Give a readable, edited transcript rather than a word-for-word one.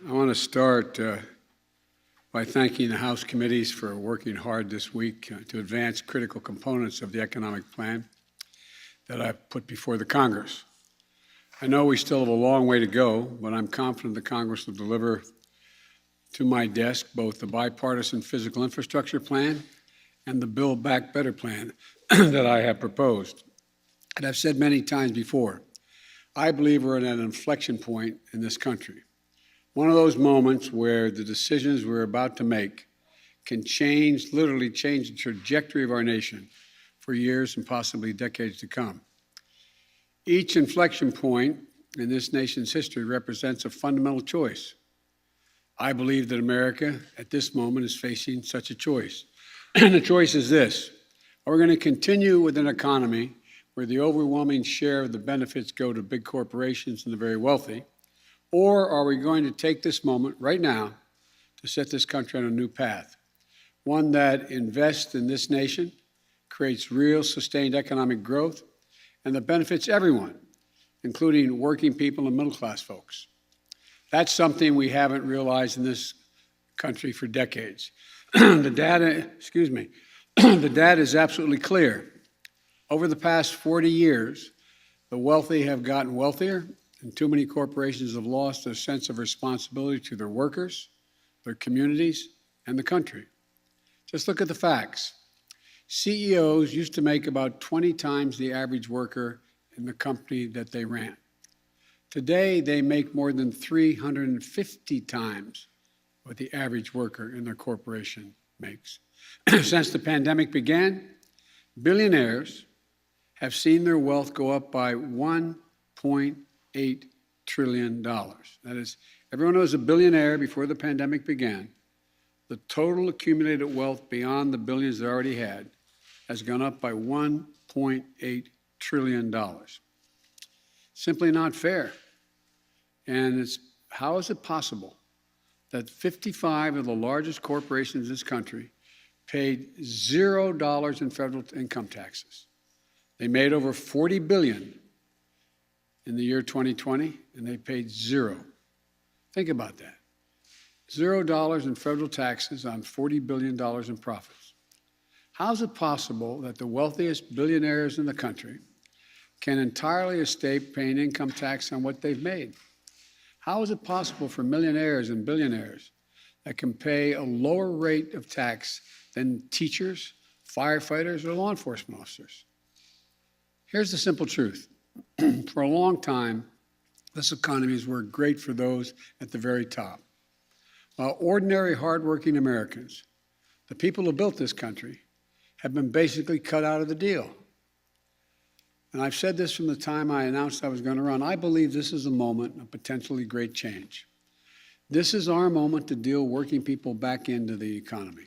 I want to start by thanking the House committees for working hard this week to advance critical components of the economic plan that I put before the Congress. I know we still have a long way to go, but I'm confident the Congress will deliver to my desk both the bipartisan physical infrastructure plan and the Build Back Better plan that I have proposed. And I've said many times before, I believe we're at an inflection point in this country. One of those moments where the decisions we're about to make can literally change the trajectory of our nation for years and possibly decades to come. Each inflection point in this nation's history represents a fundamental choice. I believe that America at this moment is facing such a choice. And the choice is this: are we going to continue with an economy where the overwhelming share of the benefits go to big corporations and the very wealthy? Or are we going to take this moment right now to set this country on a new path, one that invests in this nation, creates real sustained economic growth, and that benefits everyone, including working people and middle-class folks? That's something we haven't realized in this country for decades. The data is absolutely clear. Over the past 40 years, the wealthy have gotten wealthier, and too many corporations have lost their sense of responsibility to their workers, their communities, and the country. Just look at the facts. CEOs used to make about 20 times the average worker in the company that they ran. Today, they make more than 350 times what the average worker in their corporation makes. Since the pandemic began, billionaires have seen their wealth go up by $1.8 trillion. That is, everyone who was a billionaire before the pandemic began, the total accumulated wealth beyond the billions they already had has gone up by $1.8 trillion. Simply not fair. And how is it possible that 55 of the largest corporations in this country paid $0 in federal income taxes? They made over $40 billion in the year 2020, and they paid zero. Think about that. $0 in federal taxes on $40 billion in profits. How is it possible that the wealthiest billionaires in the country can entirely escape paying income tax on what they've made? How is it possible for millionaires and billionaires that can pay a lower rate of tax than teachers, firefighters, or law enforcement officers? Here's the simple truth. For a long time, this economy has worked great for those at the very top, while ordinary, hardworking Americans, the people who built this country, have been basically cut out of the deal. And I've said this from the time I announced I was going to run. I believe this is a moment of potentially great change. This is our moment to deal working people back into the economy.